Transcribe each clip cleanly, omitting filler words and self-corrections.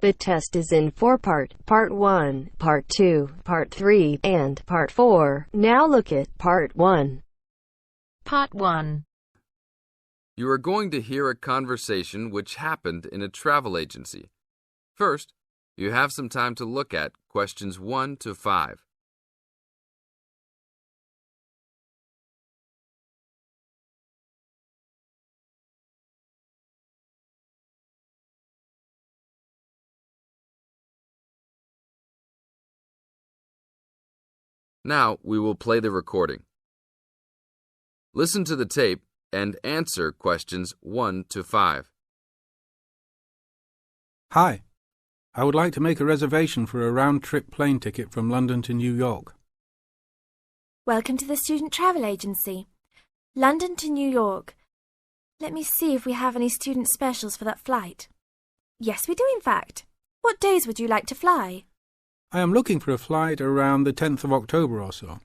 The test is in 4 parts: Part 1, Part 2, Part 3, and Part 4. Now look at Part 1. Part 1. You are going to hear a conversation which happened in a travel agency. First, you have some time to look at questions 1 to 5. Now we will play the recording. Listen to the tape and answer questions 1 to 5. Hi, I would like to make a reservation for a round-trip plane ticket from London to New York. Welcome to the Student Travel Agency. London to New York. Let me see if we have any student specials for that flight. Yes, we do in fact. What days would you like to fly? I am looking for a flight around the 10th of October or so.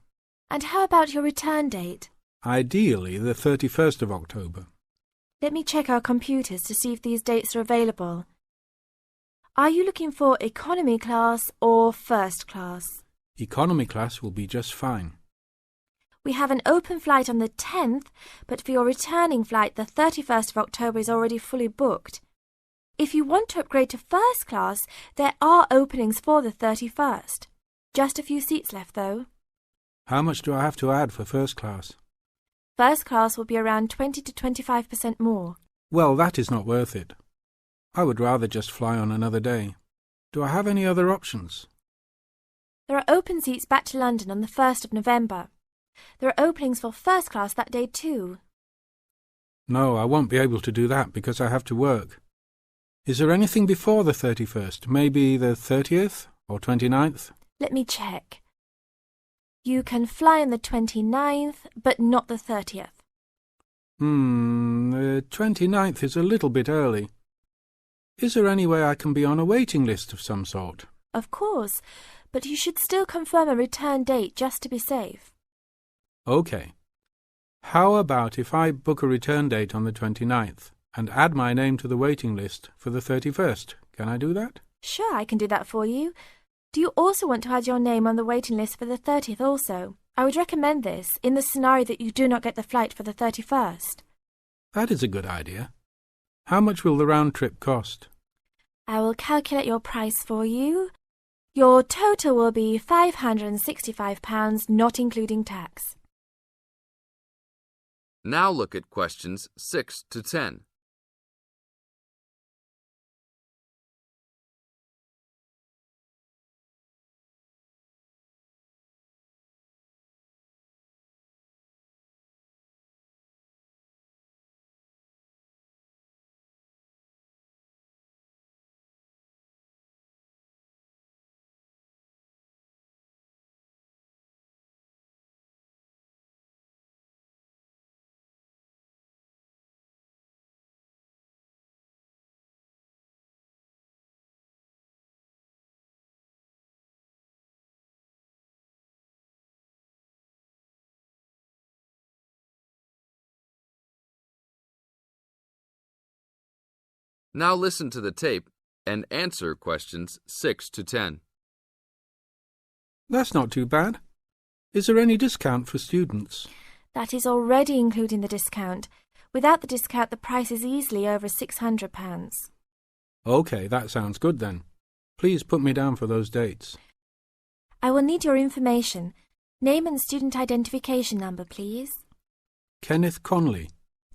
And how about your return date? Ideally, the 31st of October. Let me check our computers to see if these dates are available. Are you looking for economy class or first class? Economy class will be just fine. We have an open flight on the 10th, but for your returning flight, the 31st of October is already fully booked. If you want to upgrade to first class, there are openings for the 31st. Just a few seats left, though. How much do I have to add for first class? First class will be around 20 to 25% more. Well, that is not worth it. I would rather just fly on another day. Do I have any other options? There are open seats back to London on the 1st of November. There are openings for first class that day too. No, I won't be able to do that because I have to work. Is there anything before the 31st? Maybe the 30th or 29th? Let me check. You can fly on the 29th, but not the 30th. The 29th is a little bit early. Is there any way I can be on a waiting list of some sort? Of course, but you should still confirm a return date just to be safe. OK. How about if I book a return date on the 29th and add my name to the waiting list for the 31st? Can I do that? Sure, I can do that for you. Do you also want to add your name on the waiting list for the 30th also? I would recommend this in the scenario that you do not get the flight for the 31st. That is a good idea. How much will the round trip cost? I will calculate your price for you. Your total will be £565, not including tax. Now look at questions 6 to 10. Now listen to the tape and answer questions 6 to 10. That's not too bad. Is there any discount for students? That is already including the discount. Without the discount, the price is easily over £600. OK, that sounds good then. Please put me down for those dates. I will need your information. Name and student identification number, please. Kenneth Conley,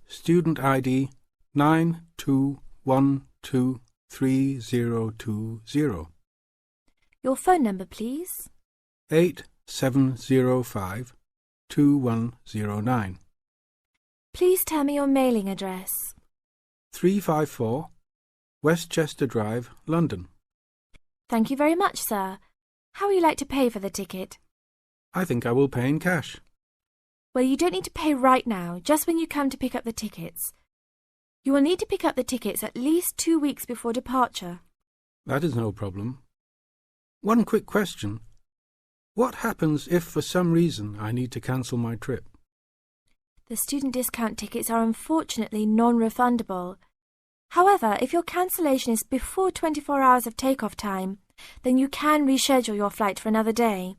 student ID 921232020. Your phone number, please. 87052109. Please tell me your mailing address. 354 Westchester Drive, London. Thank you very much, sir. How would you like to pay for the ticket? I think I will pay in cash. Well, you don't need to pay right now, just when you come to pick up the tickets. You will need to pick up the tickets at least 2 weeks before departure. That is no problem. One quick question. What happens if for some reason I need to cancel my trip? The student discount tickets are unfortunately non-refundable. However, if your cancellation is before 24 hours of takeoff time, then you can reschedule your flight for another day.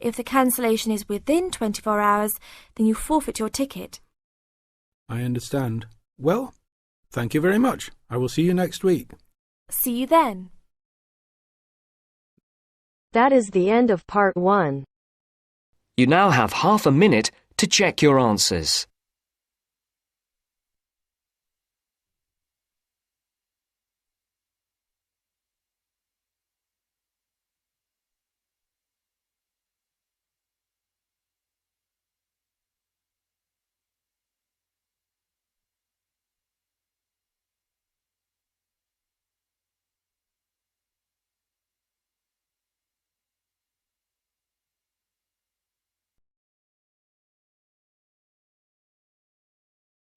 If the cancellation is within 24 hours, then you forfeit your ticket. I understand. Well, thank you very much. I will see you next week. See you then. That is the end of part 1. You now have half a minute to check your answers.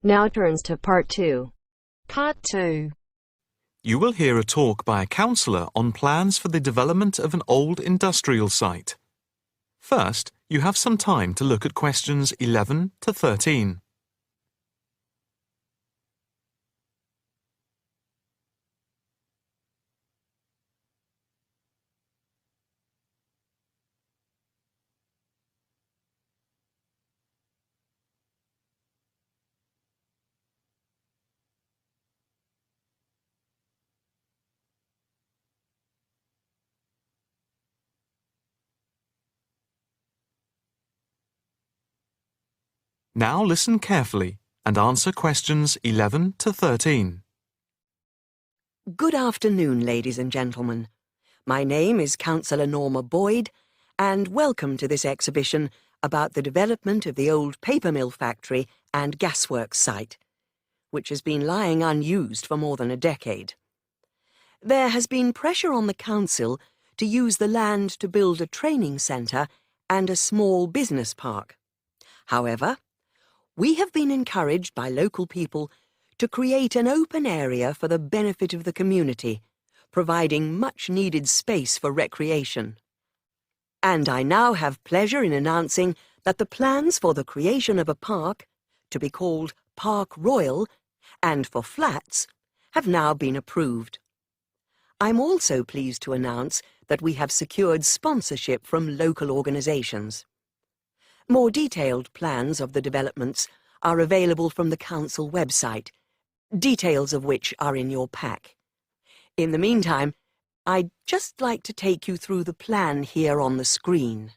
Now turns to part 2. Part 2. You will hear a talk by a counsellor on plans for the development of an old industrial site. First, you have some time to look at questions 11 to 13. Now listen carefully and answer questions 11 to 13. Good afternoon, ladies and gentlemen. My name is Councillor Norma Boyd, and welcome to this exhibition about the development of the old paper mill factory and gasworks site, which has been lying unused for more than a decade. There has been pressure on the council to use the land to build a training centre and a small business park. However, we have been encouraged by local people to create an open area for the benefit of the community, providing much-needed space for recreation. And I now have pleasure in announcing that the plans for the creation of a park, to be called Park Royal, and for flats, have now been approved. I'm also pleased to announce that we have secured sponsorship from local organisations. More detailed plans of the developments are available from the council website, details of which are in your pack. In the meantime, I'd just like to take you through the plan here on the screen.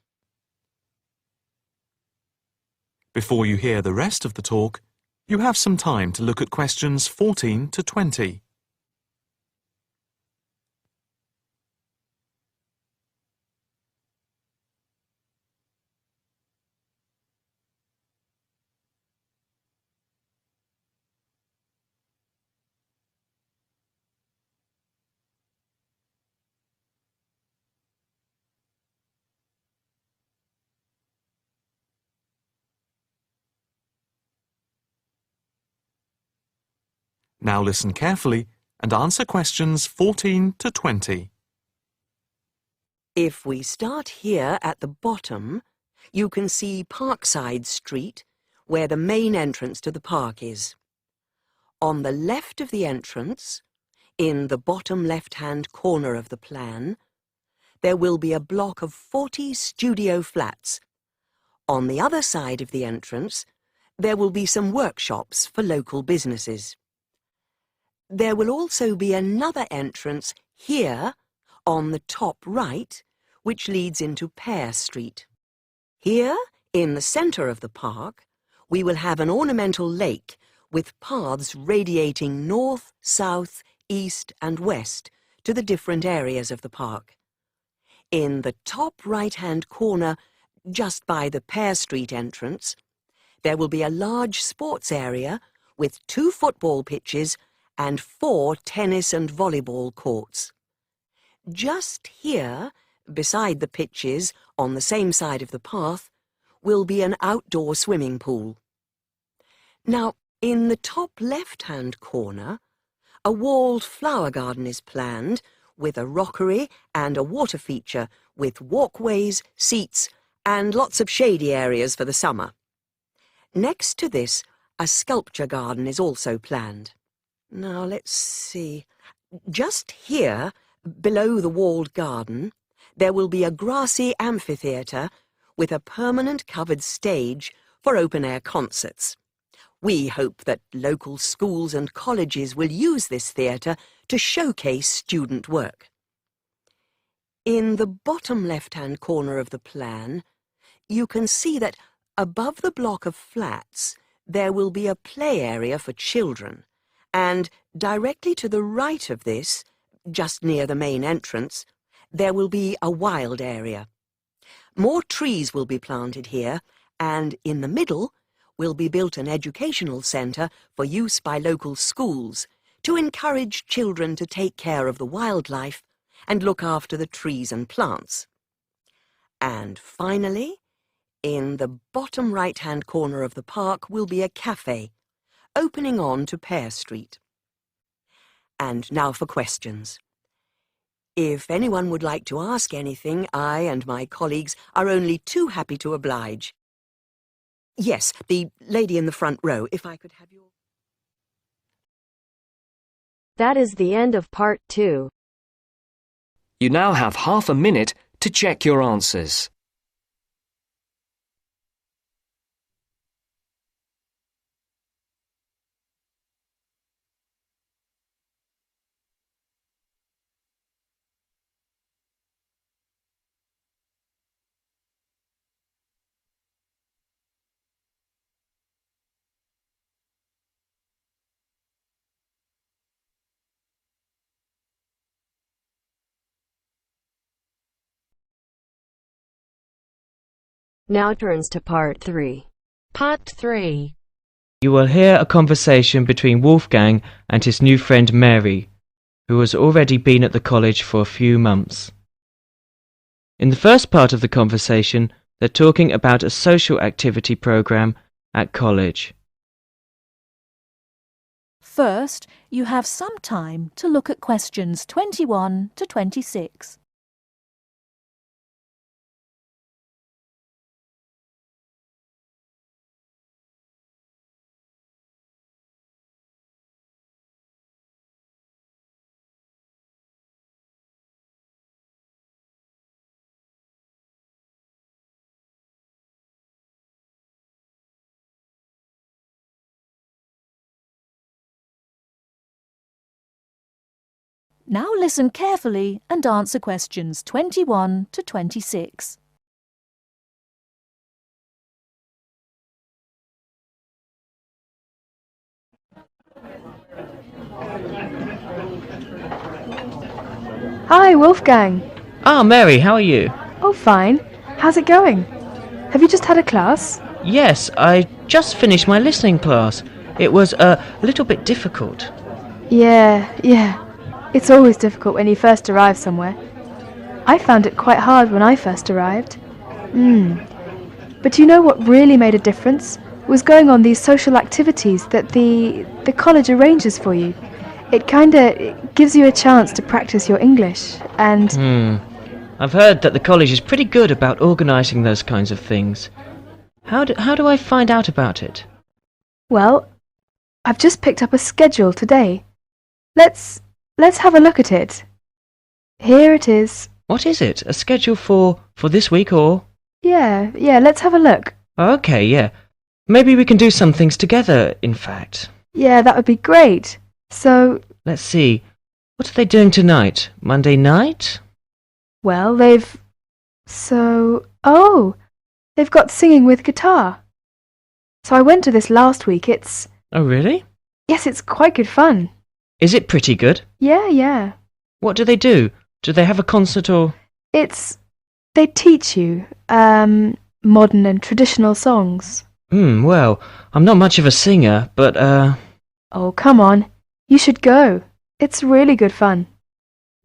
Before you hear the rest of the talk, you have some time to look at questions 14 to 20. Now listen carefully and answer questions 14 to 20. If we start here at the bottom, you can see Parkside Street, where the main entrance to the park is. On the left of the entrance, in the bottom left-hand corner of the plan, there will be a block of 40 studio flats. On the other side of the entrance, there will be some workshops for local businesses. There will also be another entrance here, on the top right, which leads into Pear Street. Here, in the centre of the park, we will have an ornamental lake with paths radiating north, south, east and west to the different areas of the park. In the top right-hand corner, just by the Pear Street entrance, there will be a large sports area with 2 football pitches and 4 tennis and volleyball courts. Just here, beside the pitches, on the same side of the path, will be an outdoor swimming pool. Now, in the top left-hand corner, a walled flower garden is planned with a rockery and a water feature with walkways, seats and lots of shady areas for the summer. Next to this, a sculpture garden is also planned. Now, let's see. Just here, below the walled garden, there will be a grassy amphitheatre with a permanent covered stage for open-air concerts. We hope that local schools and colleges will use this theatre to showcase student work. In the bottom left-hand corner of the plan, you can see that above the block of flats there will be a play area for children, and directly to the right of this, just near the main entrance, there will be a wild area. More trees will be planted here, and in the middle will be built an educational centre for use by local schools to encourage children to take care of the wildlife and look after the trees and plants. And finally, in the bottom right-hand corner of the park will be a cafe, opening on to Pear Street. And now for questions. If anyone would like to ask anything, I and my colleagues are only too happy to oblige. Yes, the lady in the front row, if I could have your... That is the end of part 2. You now have half a minute to check your answers. Now turns to part 3. Part 3. You will hear a conversation between Wolfgang and his new friend Mary, who has already been at the college for a few months. In the first part of the conversation, they're talking about a social activity program at college. First, you have some time to look at questions 21 to 26. Now listen carefully and answer questions 21 to 26. Hi, Wolfgang. Ah, Mary, how are you? Oh, fine. How's it going? Have you just had a class? Yes, I just finished my listening class. It was a little bit difficult. Yeah. It's always difficult when you first arrive somewhere. I found it quite hard when I first arrived. But you know what really made a difference? Was going on these social activities that the college arranges for you. It kinda gives you a chance to practice your English, and... I've heard that the college is pretty good about organising those kinds of things. How do I find out about it? Well, I've just picked up a schedule today. Let's have a look at it. Here it is. What is it? A schedule for this week or...? Yeah, let's have a look. Okay, yeah. Maybe we can do some things together, in fact. Yeah, that would be great. So... Let's see. What are they doing tonight? Monday night? Well, they've got singing with guitar. So I went to this last week. It's... Oh, really? Yes, it's quite good fun. Is it pretty good? Yeah. What do they do? Do they have a concert or...? They teach you, modern and traditional songs. Well, I'm not much of a singer, but, Oh, come on. You should go. It's really good fun.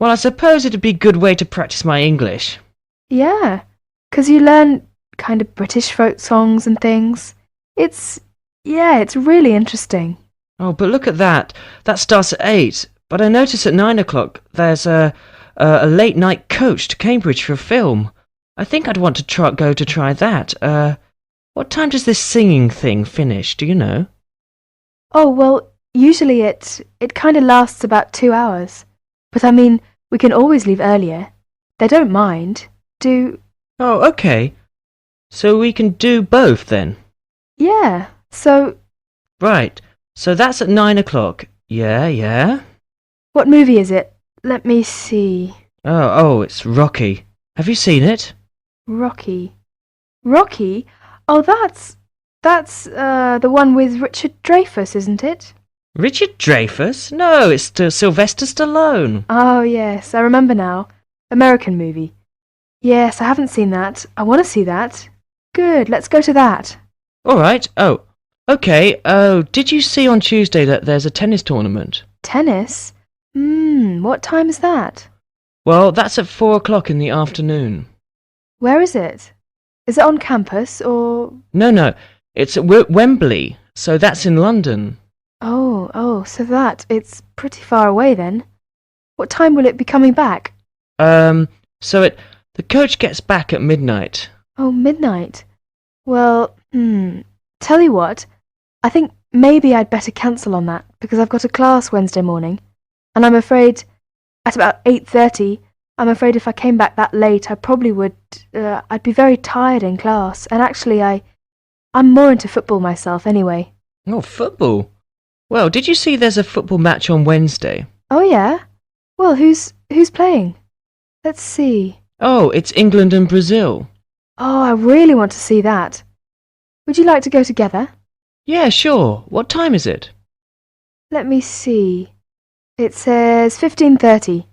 Well, I suppose it'd be a good way to practice my English. Yeah, 'cause you learn kind of British folk songs and things. It's really interesting. Oh, but look at that. That starts at 8. But I notice at 9 o'clock there's a late-night coach to Cambridge for a film. I think I'd want to go to try that. What time does this singing thing finish, do you know? Oh, well, usually it kind of lasts about 2 hours. But I mean, we can always leave earlier. They don't mind. Oh, okay. So we can do both then? Yeah, so... Right. So that's at 9 o'clock. Yeah. What movie is it? Let me see. Oh, it's Rocky. Have you seen it? Rocky? Oh, that's the one with Richard Dreyfuss, isn't it? Richard Dreyfuss? No, it's Sylvester Stallone. Oh, yes, I remember now. American movie. Yes, I haven't seen that. I want to see that. Good, let's go to that. All right. Oh, okay. Oh, did you see on Tuesday that there's a tennis tournament? Tennis? What time is that? Well, that's at 4 o'clock in the afternoon. Where is it? Is it on campus or... No. It's at Wembley, so that's in London. Oh, so it's pretty far away then. What time will it be coming back? The coach gets back at midnight. Oh, midnight. Well, tell you what, I think maybe I'd better cancel on that because I've got a class Wednesday morning, and I'm afraid at about 8:30, I'm afraid if I came back that late I probably would, I'd be very tired in class, and actually I'm more into football myself anyway. Oh, football? Well, did you see there's a football match on Wednesday? Oh, yeah? Well, who's playing? Let's see. Oh, it's England and Brazil. Oh, I really want to see that. Would you like to go together? Yeah, sure. What time is it? Let me see. It says 15:30,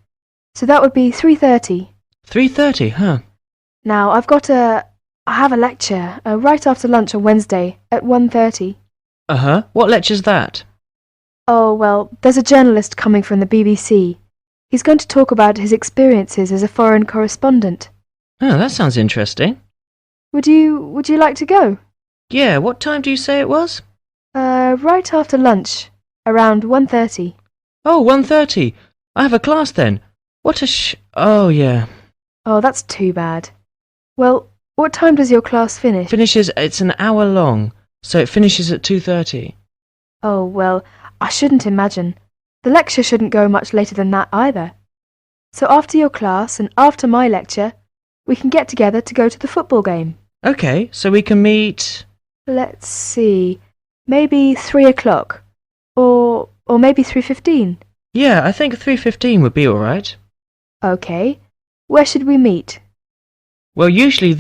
so that would be 3:30. 3:30, huh? Now, I have a lecture right after lunch on Wednesday at 1:30. Uh-huh. What lecture's that? Oh, well, there's a journalist coming from the BBC. He's going to talk about his experiences as a foreign correspondent. Oh, that sounds interesting. Would you like to go? Yeah, what time do you say it was? Right after lunch, around 1:30. Oh, 1:30. I have a class then. Oh, yeah. Oh, that's too bad. Well, what time does your class finish? It's an hour long, so it finishes at 2:30. Oh, well, I shouldn't imagine. The lecture shouldn't go much later than that either. So after your class and after my lecture, we can get together to go to the football game. Okay, so we can meet... Let's see, maybe 3 o'clock. Or maybe 3:15. Yeah, I think 3:15 would be all right. Okay, where should we meet? Well, usually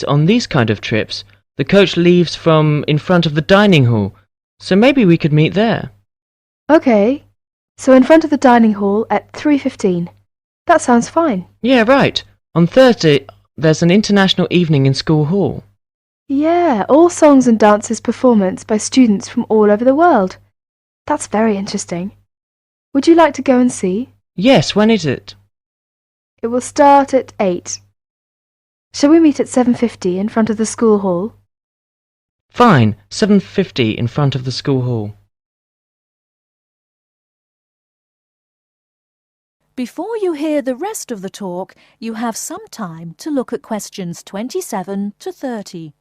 on these kind of trips, the coach leaves from in front of the dining hall, so maybe we could meet there. Okay, so in front of the dining hall at 3:15. That sounds fine. Yeah, right. On Thursday, there's an international evening in school hall. Yeah, all songs and dances performance by students from all over the world. That's very interesting. Would you like to go and see? Yes, when is it? It will start at 8. Shall we meet at 7:50 in front of the school hall? Fine, 7:50 in front of the school hall. Before you hear the rest of the talk, you have some time to look at questions 27 to 30.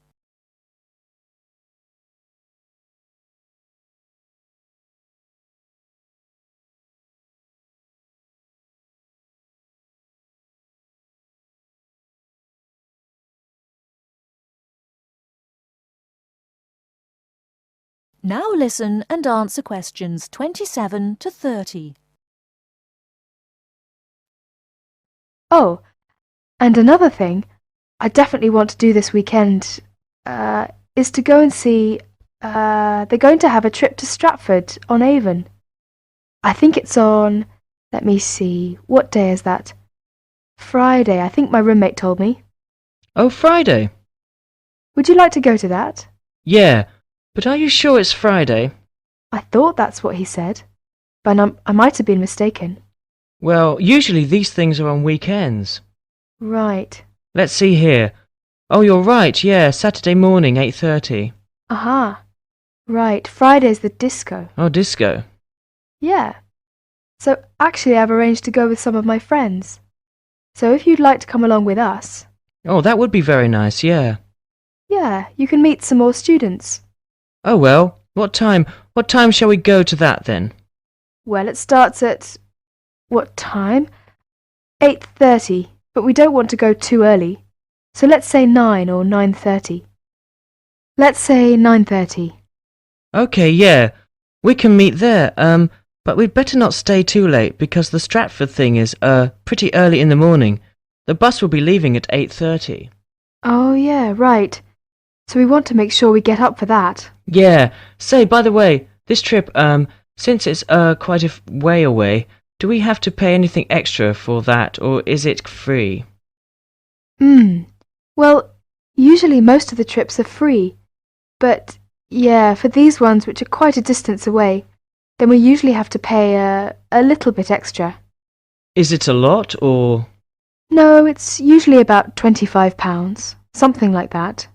Now listen and answer questions 27 to 30. Oh, and another thing I definitely want to do this weekend is to go and see, they're going to have a trip to Stratford on Avon. I think it's on, let me see, what day is that? Friday, I think my roommate told me. Oh, Friday. Would you like to go to that? Yeah, but are you sure it's Friday? I thought that's what he said, but I might have been mistaken. Well, usually these things are on weekends. Right. Let's see here. Oh, you're right, yeah, Saturday morning, 8:30. Aha. Right, Friday's the disco. Oh, disco. Yeah. So actually I've arranged to go with some of my friends. So if you'd like to come along with us... Oh, that would be very nice, yeah. Yeah, you can meet some more students. Oh, well, What time shall we go to that then? Well, it starts at... what time? 8:30, but we don't want to go too early. So let's say 9 or 9:30. Let's say 9:30. Okay, yeah. We can meet there, but we'd better not stay too late because the Stratford thing is, pretty early in the morning. The bus will be leaving at 8:30. Oh, yeah, right. So we want to make sure we get up for that. Yeah. Say, by the way, this trip, since it's, quite a way away, do we have to pay anything extra for that, or is it free? Well, usually most of the trips are free. But, yeah, for these ones which are quite a distance away, then we usually have to pay a little bit extra. Is it a lot, or...? No, it's usually about £25, something like that.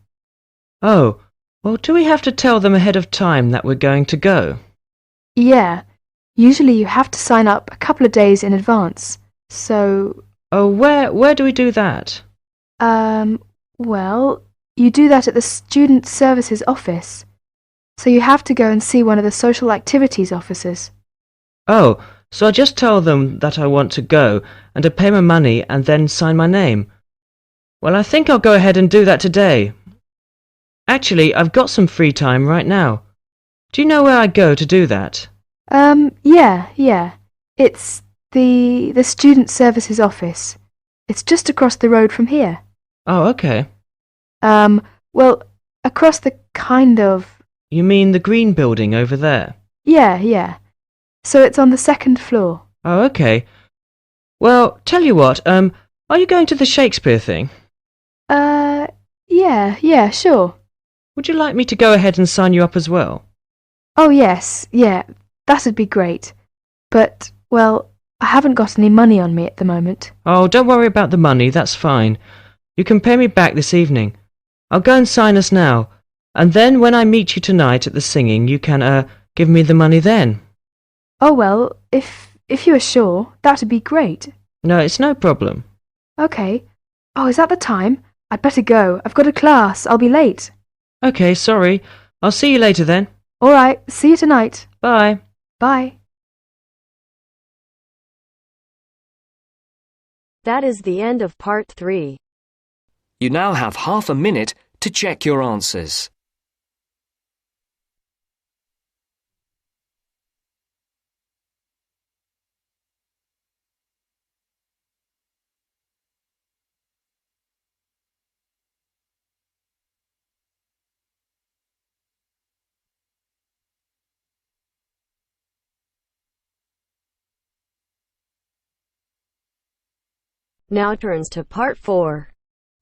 Oh, well, do we have to tell them ahead of time that we're going to go? Yeah, usually you have to sign up a couple of days in advance, so... Oh, where do we do that? Well, you do that at the Student Services office. So you have to go and see one of the social activities officers. Oh, so I just tell them that I want to go, and to pay my money and then sign my name. Well, I think I'll go ahead and do that today. Actually, I've got some free time right now. Do you know where I go to do that? Yeah. It's the Student Services office. It's just across the road from here. Oh, okay. Well, across the kind of... You mean the green building over there? Yeah. So it's on the second floor. Oh, okay. Well, tell you what, are you going to the Shakespeare thing? Yeah, sure. Would you like me to go ahead and sign you up as well? Oh, yes, yeah, that'd be great. But, well, I haven't got any money on me at the moment. Oh, don't worry about the money, that's fine. You can pay me back this evening. I'll go and sign us now, and then when I meet you tonight at the singing, you can, give me the money then. Oh, well, if you are sure, that'd be great. No, it's no problem. Okay. Oh, is that the time? I'd better go. I've got a class. I'll be late. Okay, sorry. I'll see you later then. All right. See you tonight. Bye. Bye. That is the end of part 3. You now have half a minute to check your answers. Now turns to part 4.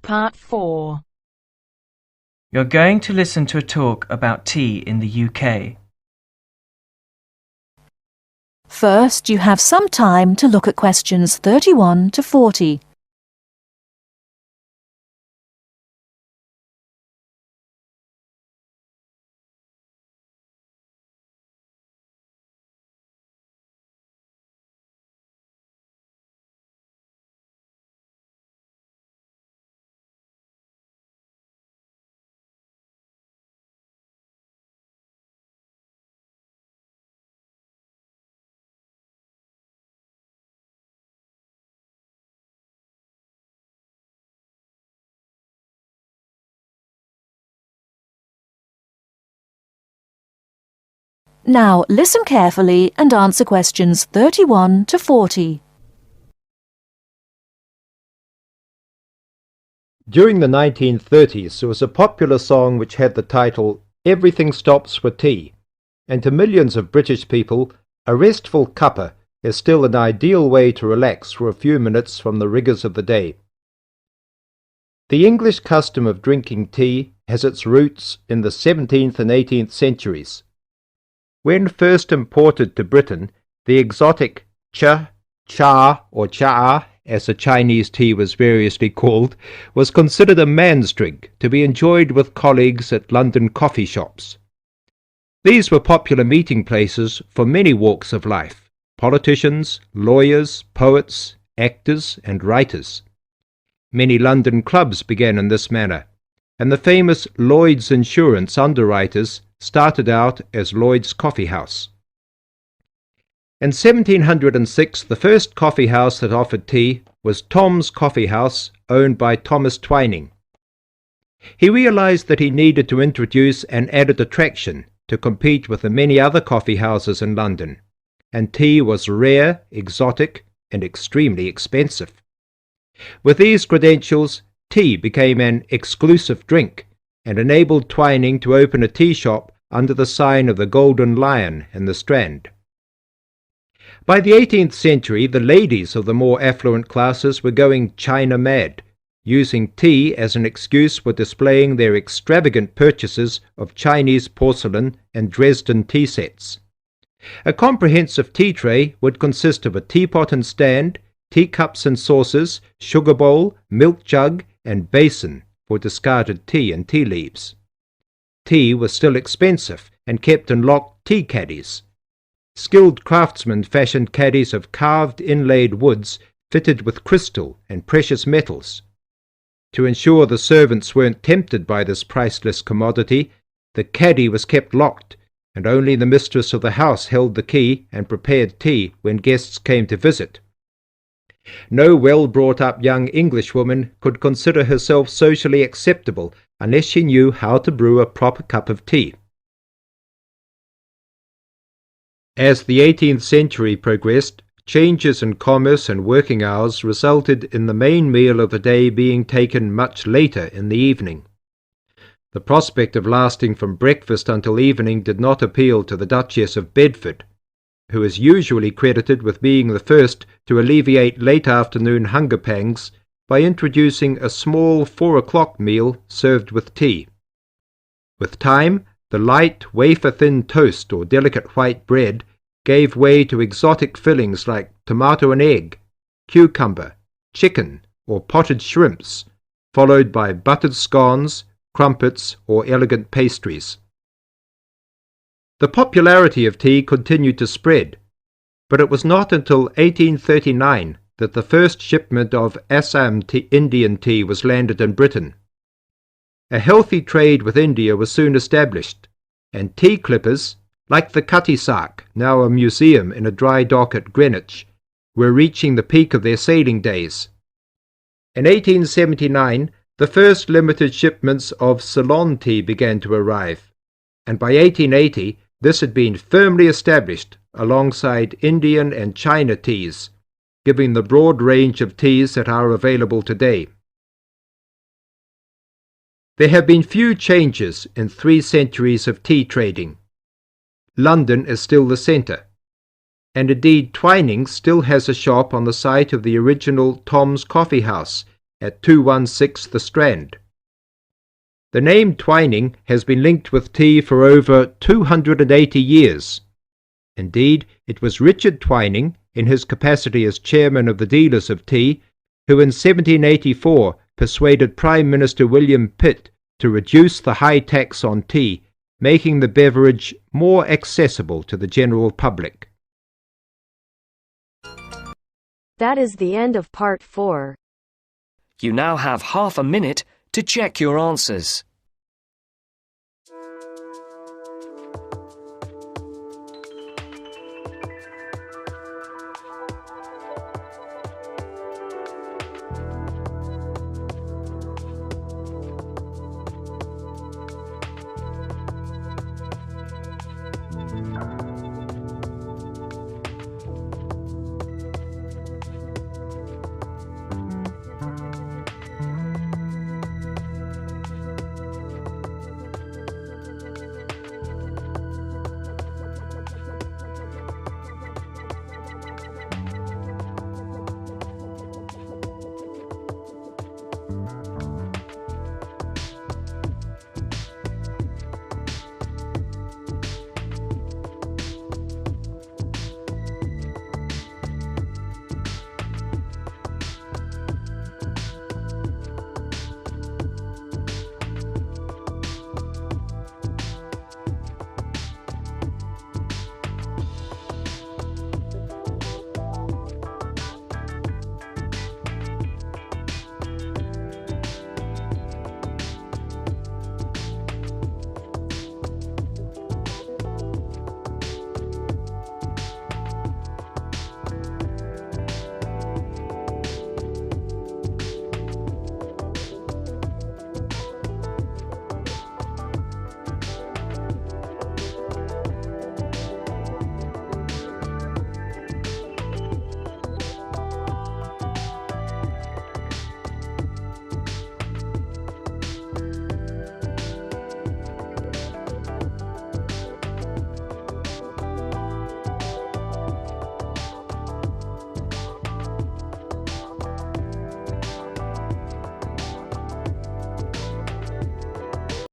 Part 4. You're going to listen to a talk about tea in the UK. First, you have some time to look at questions 31 to 40. Now, listen carefully and answer questions 31 to 40. During the 1930s, there was a popular song which had the title Everything Stops for Tea, and to millions of British people, a restful cuppa is still an ideal way to relax for a few minutes from the rigours of the day. The English custom of drinking tea has its roots in the 17th and 18th centuries. When first imported to Britain, the exotic cha, or cha, as the Chinese tea was variously called, was considered a man's drink to be enjoyed with colleagues at London coffee shops. These were popular meeting places for many walks of life: politicians, lawyers, poets, actors, and writers. Many London clubs began in this manner, and the famous Lloyd's Insurance underwriters started out as Lloyd's Coffee House. In 1706, the first coffee house that offered tea was Tom's Coffee House, owned by Thomas Twining. He realized that he needed to introduce an added attraction to compete with the many other coffee houses in London, and tea was rare, exotic, and extremely expensive. With these credentials, tea became an exclusive drink and enabled Twining to open a tea shop under the sign of the Golden Lion in the Strand. By the 18th century, the ladies of the more affluent classes were going China mad, using tea as an excuse for displaying their extravagant purchases of Chinese porcelain and Dresden tea sets. A comprehensive tea tray would consist of a teapot and stand, teacups and saucers, sugar bowl, milk jug, and basin for discarded tea and tea leaves. Tea was still expensive and kept in locked tea caddies. Skilled craftsmen fashioned caddies of carved inlaid woods fitted with crystal and precious metals. To ensure the servants weren't tempted by this priceless commodity, the caddy was kept locked, and only the mistress of the house held the key and prepared tea when guests came to visit. No well-brought-up young Englishwoman could consider herself socially acceptable unless she knew how to brew a proper cup of tea. As the 18th century progressed, changes in commerce and working hours resulted in the main meal of the day being taken much later in the evening. The prospect of lasting from breakfast until evening did not appeal to the Duchess of Bedford, who is usually credited with being the first to alleviate late afternoon hunger pangs by introducing a small 4 o'clock meal served with tea. With time, the light, wafer-thin toast or delicate white bread gave way to exotic fillings like tomato and egg, cucumber, chicken, or potted shrimps, followed by buttered scones, crumpets, or elegant pastries. The popularity of tea continued to spread, but it was not until 1839 that the first shipment of Assam Indian tea was landed in Britain. A healthy trade with India was soon established, and tea clippers, like the Cutty Sark, now a museum in a dry dock at Greenwich, were reaching the peak of their sailing days. In 1879, the first limited shipments of Ceylon tea began to arrive, and by 1880 this had been firmly established alongside Indian and China teas, giving the broad range of teas that are available today. There have been few changes in 3 centuries of tea trading. London is still the centre, and indeed Twining still has a shop on the site of the original Tom's Coffee House at 216 The Strand. The name Twining has been linked with tea for over 280 years. Indeed, it was Richard Twining, in his capacity as chairman of the dealers of tea, who in 1784 persuaded Prime Minister William Pitt to reduce the high tax on tea, making the beverage more accessible to the general public. That is the end of part 4. You now have half a minute to check your answers.